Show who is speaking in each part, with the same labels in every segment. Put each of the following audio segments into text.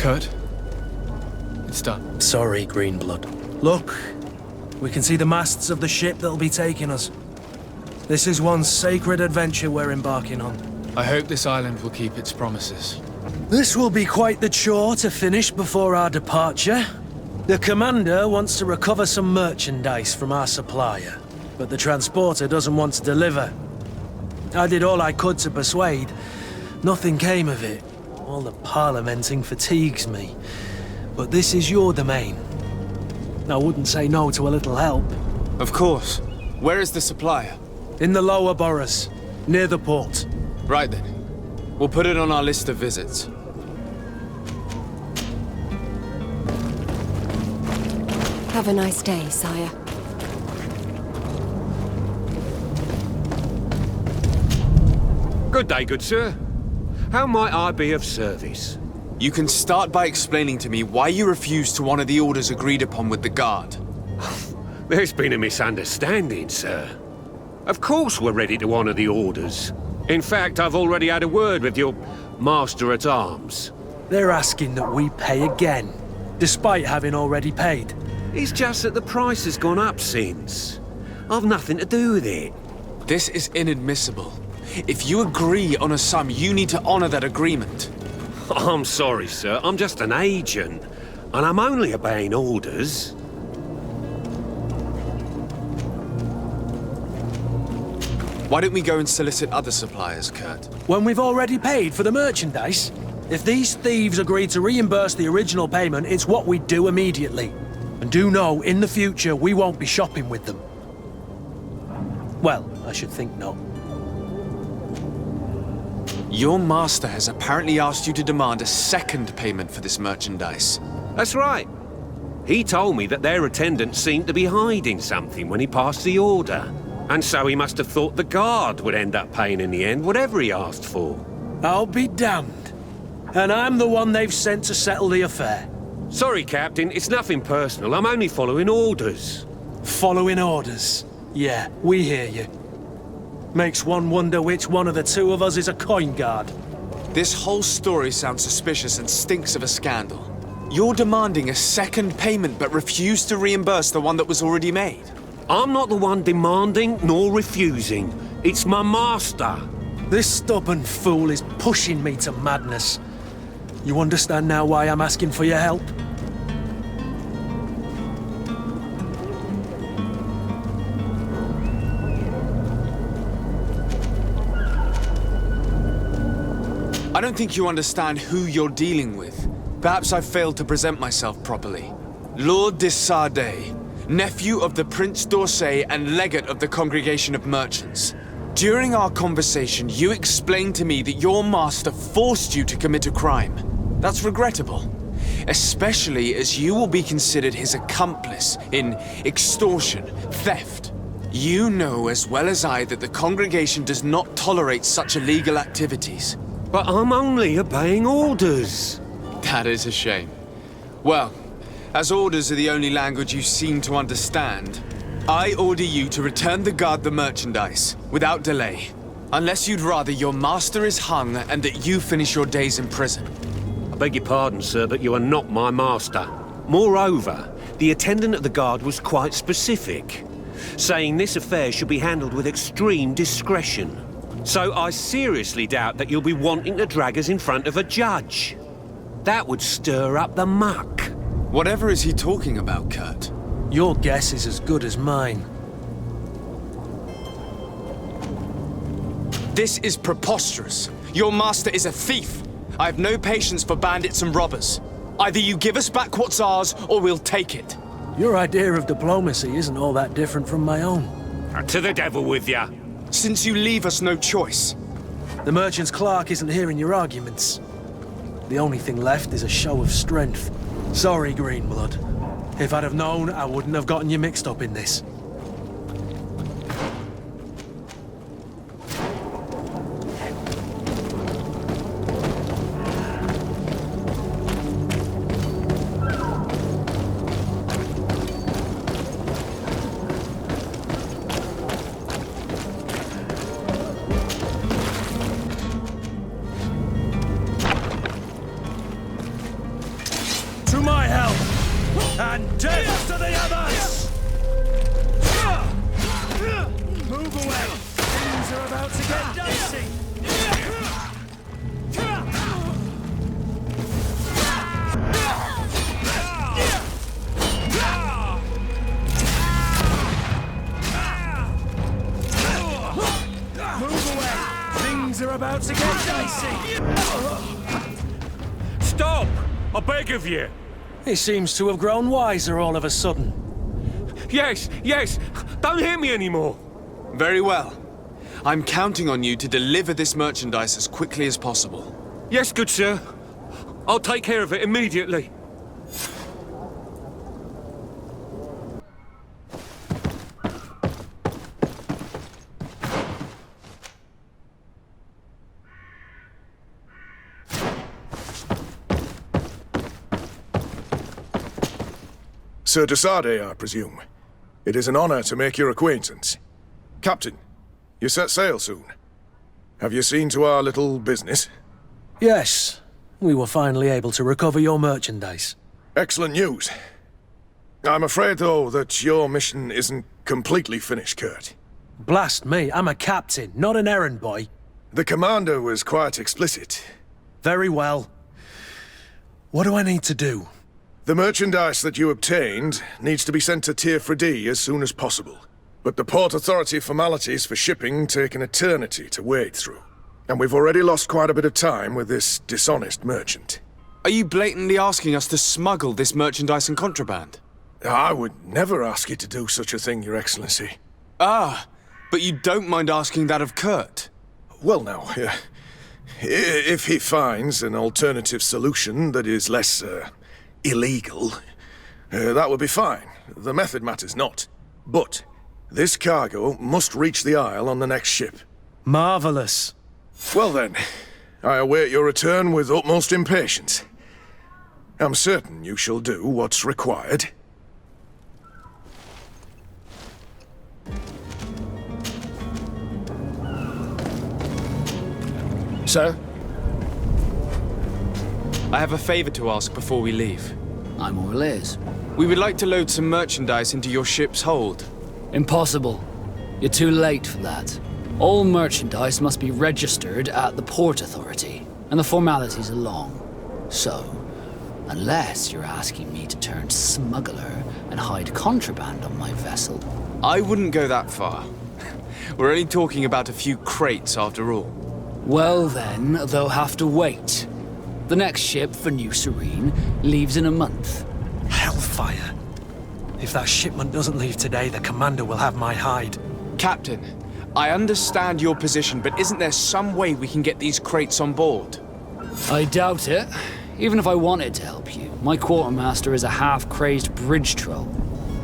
Speaker 1: Kurt, it's done.
Speaker 2: Sorry, Greenblood. Look, we can see the masts of the ship that'll be taking us. This is one sacred adventure we're embarking on.
Speaker 1: I hope this island will keep its promises.
Speaker 2: This will be quite the chore to finish before our departure. The commander wants to recover some merchandise from our supplier, but the transporter doesn't want to deliver. I did all I could to persuade. Nothing came of it. All the parliamenting fatigues me. But this is your domain. I wouldn't say no to a little help.
Speaker 3: Of course. Where is the supplier?
Speaker 2: In the lower boroughs, near the port.
Speaker 3: Right then. We'll put it on our list of visits.
Speaker 4: Have a nice day, sire.
Speaker 5: Good day, good sir. How might I be of service?
Speaker 3: You can start by explaining to me why you refuse to honor the orders agreed upon with the guard.
Speaker 5: There's been a misunderstanding, sir. Of course we're ready to honor the orders. In fact, I've already had a word with your master-at-arms.
Speaker 2: They're asking that we pay again, despite having already paid.
Speaker 5: It's just that the price has gone up since. I've nothing to do with it.
Speaker 3: This is inadmissible. If you agree on a sum, you need to honor that agreement.
Speaker 5: I'm sorry, sir. I'm just an agent. And I'm only obeying orders.
Speaker 3: Why don't we go and solicit other suppliers, Kurt?
Speaker 2: When we've already paid for the merchandise? If these thieves agree to reimburse the original payment, it's what we do immediately. And do know, in the future, we won't be shopping with them. Well, I should think not.
Speaker 3: Your master has apparently asked you to demand a second payment for this merchandise.
Speaker 5: That's right. He told me that their attendant seemed to be hiding something when he passed the order. And so he must have thought the guard would end up paying in the end, whatever he asked for.
Speaker 2: I'll be damned. And I'm the one they've sent to settle the affair.
Speaker 5: Sorry, Captain, it's nothing personal. I'm only following orders.
Speaker 2: Following orders? Yeah, we hear you. Makes one wonder which one of the two of us is a coin guard.
Speaker 3: This whole story sounds suspicious and stinks of a scandal. You're demanding a second payment but refuse to reimburse the one that was already made.
Speaker 5: I'm not the one demanding nor refusing. It's my master.
Speaker 2: This stubborn fool is pushing me to madness. You understand now why I'm asking for your help?
Speaker 3: I don't think you understand who you're dealing with. Perhaps I failed to present myself properly. Lord de Sardet, nephew of the Prince d'Orsay and legate of the Congregation of Merchants. During our conversation, you explained to me that your master forced you to commit a crime. That's regrettable, especially as you will be considered his accomplice in extortion, theft. You know as well as I that the congregation does not tolerate such illegal activities.
Speaker 5: But I'm only obeying orders.
Speaker 3: That is a shame. Well, as orders are the only language you seem to understand, I order you to return the guard the merchandise, without delay. Unless you'd rather your master is hung and that you finish your days in prison.
Speaker 5: I beg your pardon, sir, but you are not my master. Moreover, the attendant of the guard was quite specific, saying this affair should be handled with extreme discretion. So I seriously doubt that you'll be wanting to drag us in front of a judge. That would stir up the muck.
Speaker 3: Whatever is he talking about, Kurt?
Speaker 2: Your guess is as good as mine.
Speaker 3: This is preposterous. Your master is a thief. I have no patience for bandits and robbers. Either you give us back what's ours, or we'll take it.
Speaker 2: Your idea of diplomacy isn't all that different from my own.
Speaker 5: To the devil with ya.
Speaker 3: Since you leave us no choice.
Speaker 2: The merchant's clerk isn't hearing your arguments. The only thing left is a show of strength. Sorry, Greenblood. If I'd have known, I wouldn't have gotten you mixed up in this. And death to the others! Move away! Things are about to get dicey! Move away! Things are about to get dicey!
Speaker 5: Stop! I beg of you!
Speaker 2: He seems to have grown wiser all of a sudden.
Speaker 5: Yes, yes! Don't hit me anymore!
Speaker 3: Very well. I'm counting on you to deliver this merchandise as quickly as possible.
Speaker 5: Yes, good sir. I'll take care of it immediately.
Speaker 6: Sir de Sardet, I presume. It is an honor to make your acquaintance. Captain, you set sail soon. Have you seen to our little business?
Speaker 2: Yes, we were finally able to recover your merchandise.
Speaker 6: Excellent news. I'm afraid, though, that your mission isn't completely finished, Kurt.
Speaker 2: Blast me, I'm a captain, not an errand boy.
Speaker 6: The commander was quite explicit.
Speaker 2: Very well. What do I need to do?
Speaker 6: The merchandise that you obtained needs to be sent to Tier Fredy as soon as possible. But the Port Authority formalities for shipping take an eternity to wade through. And we've already lost quite a bit of time with this dishonest merchant.
Speaker 3: Are you blatantly asking us to smuggle this merchandise and contraband?
Speaker 6: I would never ask you to do such a thing, Your Excellency.
Speaker 3: Ah, but you don't mind asking that of Kurt?
Speaker 6: Well now, if he finds an alternative solution that is less, illegal, that would be fine. The method matters not. But this cargo must reach the Isle on the next ship.
Speaker 2: Marvelous.
Speaker 6: Well then, I await your return with utmost impatience. I'm certain you shall do what's required.
Speaker 7: Sir?
Speaker 3: I have a favor to ask before we leave.
Speaker 7: I'm all ears.
Speaker 3: We would like to load some merchandise into your ship's hold.
Speaker 7: Impossible. You're too late for that. All merchandise must be registered at the Port Authority, and the formalities are long. So, unless you're asking me to turn smuggler and hide contraband on my vessel...
Speaker 3: I wouldn't go that far. We're only talking about a few crates after all.
Speaker 7: Well then, they'll have to wait. The next ship for New Serene leaves in a month.
Speaker 2: Hellfire. If that shipment doesn't leave today, the commander will have my hide.
Speaker 3: Captain, I understand your position, but isn't there some way we can get these crates on board?
Speaker 7: I doubt it. Even if I wanted to help you, my quartermaster is a half-crazed bridge troll.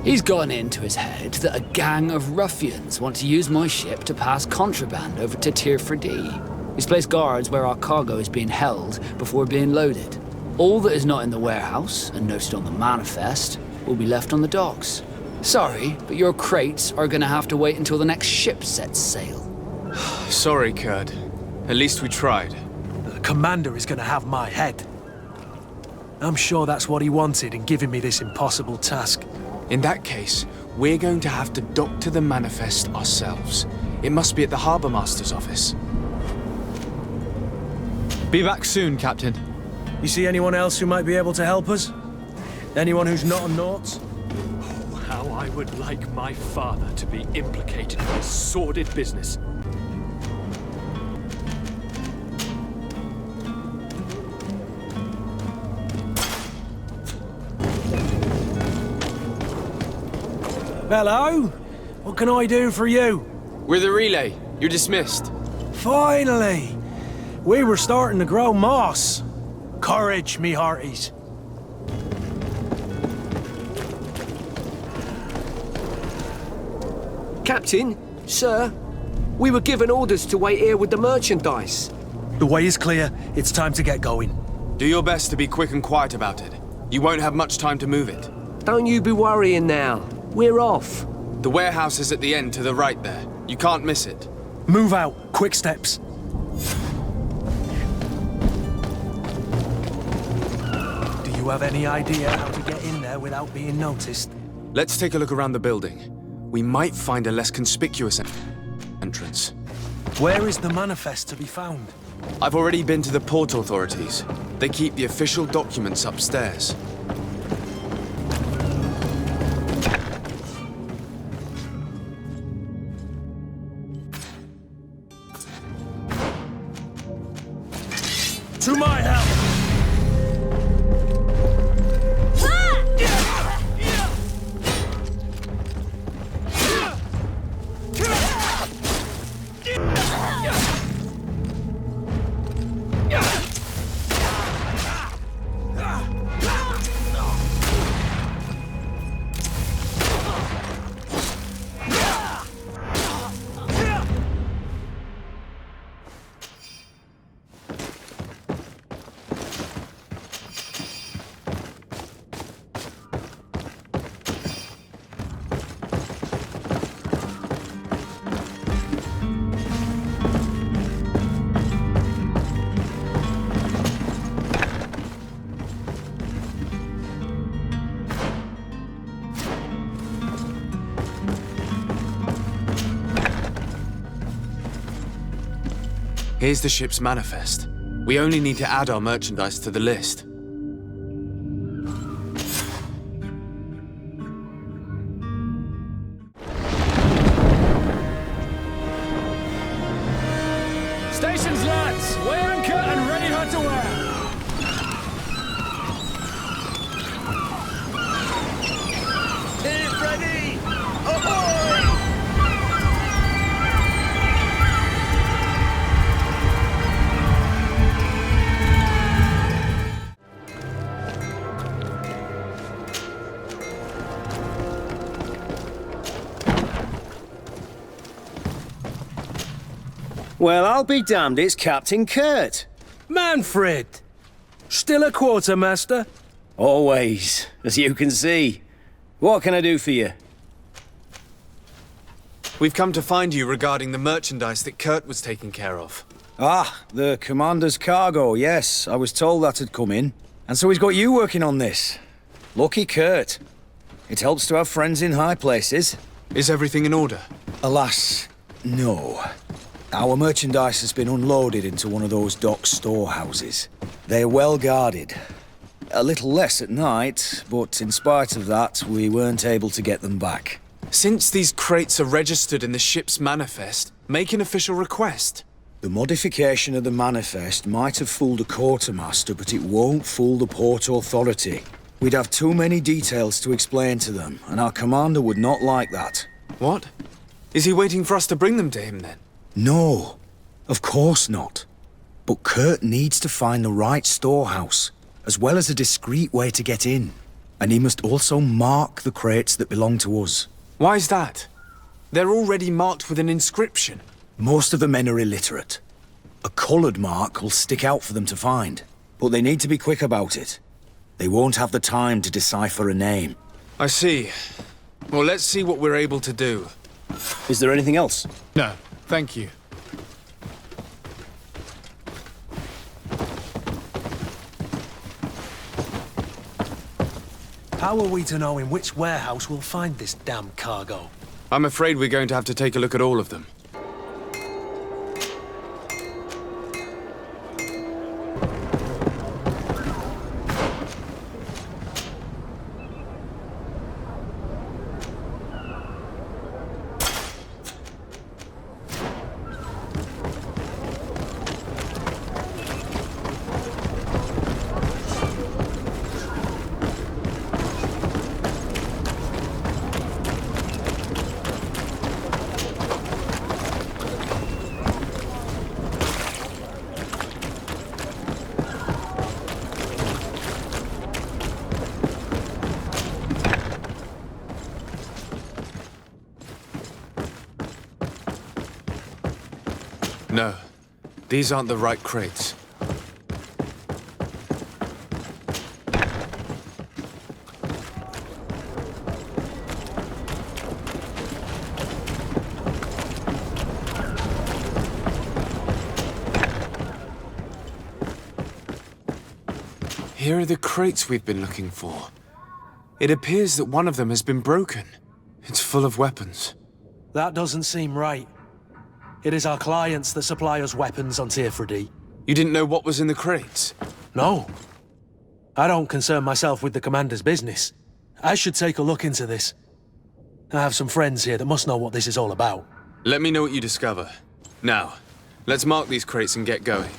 Speaker 7: He's gotten into his head that a gang of ruffians want to use my ship to pass contraband over to Tier Fredy. He's placed guards where our cargo is being held before being loaded. All that is not in the warehouse, and noted on the manifest, will be left on the docks. Sorry, but your crates are gonna have to wait until the next ship sets sail.
Speaker 3: Sorry, Kurt. At least we tried.
Speaker 2: The commander is gonna have my head. I'm sure that's what he wanted in giving me this impossible task.
Speaker 3: In that case, we're going to have to dock to the manifest ourselves. It must be at the Harbour Master's office. Be back soon, Captain.
Speaker 2: You see anyone else who might be able to help us? Anyone who's not a Naut?
Speaker 8: Oh, how I would like my father to be implicated in this sordid business.
Speaker 2: Hello? What can I do for you?
Speaker 3: We're the relay. You're dismissed.
Speaker 2: Finally! We were starting to grow moss. Courage, me hearties.
Speaker 9: Captain, sir, we were given orders to wait here with the merchandise.
Speaker 2: The way is clear. It's time to get going.
Speaker 3: Do your best to be quick and quiet about it. You won't have much time to move it.
Speaker 9: Don't you be worrying now. We're off.
Speaker 3: The warehouse is at the end to the right there. You can't miss it.
Speaker 2: Move out. Quick steps. Do you You have any idea how to get in there without being noticed?
Speaker 3: Let's take a look around the building. We might find a less conspicuous entrance.
Speaker 2: Where is the manifest to be found?
Speaker 3: I've already been to the port authorities. They keep the official documents upstairs.
Speaker 2: To my help!
Speaker 3: Here's the ship's manifest. We only need to add our merchandise to the list.
Speaker 7: Stations, lads! Weigh anchor and ready hot to wear!
Speaker 2: Ready! Ahoy!
Speaker 10: Well, I'll be damned, it's Captain Kurt.
Speaker 2: Manfred! Still a quartermaster?
Speaker 10: Always, as you can see. What can I do for you?
Speaker 3: We've come to find you regarding the merchandise that Kurt was taking care of.
Speaker 10: Ah, the commander's cargo, yes. I was told that had come in. And so he's got you working on this. Lucky Kurt. It helps to have friends in high places.
Speaker 3: Is everything in order?
Speaker 10: Alas, no. Our merchandise has been unloaded into one of those dock storehouses. They're well guarded. A little less at night, but in spite of that, we weren't able to get them back.
Speaker 3: Since these crates are registered in the ship's manifest, make an official request.
Speaker 10: The modification of the manifest might have fooled a quartermaster, but it won't fool the port authority. We'd have too many details to explain to them, and our commander would not like that.
Speaker 3: What? Is he waiting for us to bring them to him then?
Speaker 10: No, of course not. But Kurt needs to find the right storehouse, as well as a discreet way to get in. And he must also mark the crates that belong to us.
Speaker 3: Why's that? They're already marked with an inscription.
Speaker 10: Most of the men are illiterate. A coloured mark will stick out for them to find, but they need to be quick about it. They won't have the time to decipher a name.
Speaker 3: I see. Well, let's see what we're able to do.
Speaker 10: Is there anything else?
Speaker 1: No, thank you.
Speaker 2: How are we to know in which warehouse we'll find this damn cargo?
Speaker 3: I'm afraid we're going to have to take a look at all of them. No, these aren't the right crates. Here are the crates we've been looking for. It appears that one of them has been broken. It's full of weapons.
Speaker 2: That doesn't seem right. It is our clients that supply us weapons on Tier
Speaker 3: You didn't know what was in the crates?
Speaker 2: No. I don't concern myself with the Commander's business. I should take a look into this. I have some friends here that must know what this is all about.
Speaker 3: Let me know what you discover. Now, let's mark these crates and get going.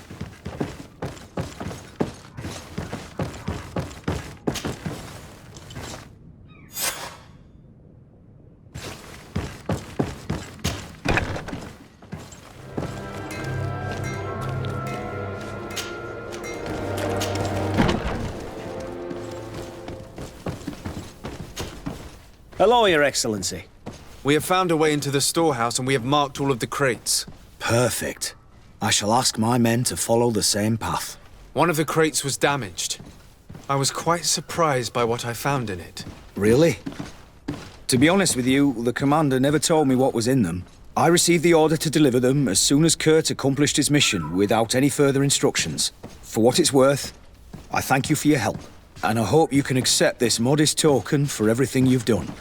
Speaker 10: Hello, Your Excellency.
Speaker 3: We have found a way into the storehouse and we have marked all of the crates.
Speaker 10: Perfect. I shall ask my men to follow the same path.
Speaker 3: One of the crates was damaged. I was quite surprised by what I found in it.
Speaker 10: Really? To be honest with you, the Commander never told me what was in them. I received the order to deliver them as soon as Kurt accomplished his mission without any further instructions. For what it's worth, I thank you for your help. And I hope you can accept this modest token for everything you've done.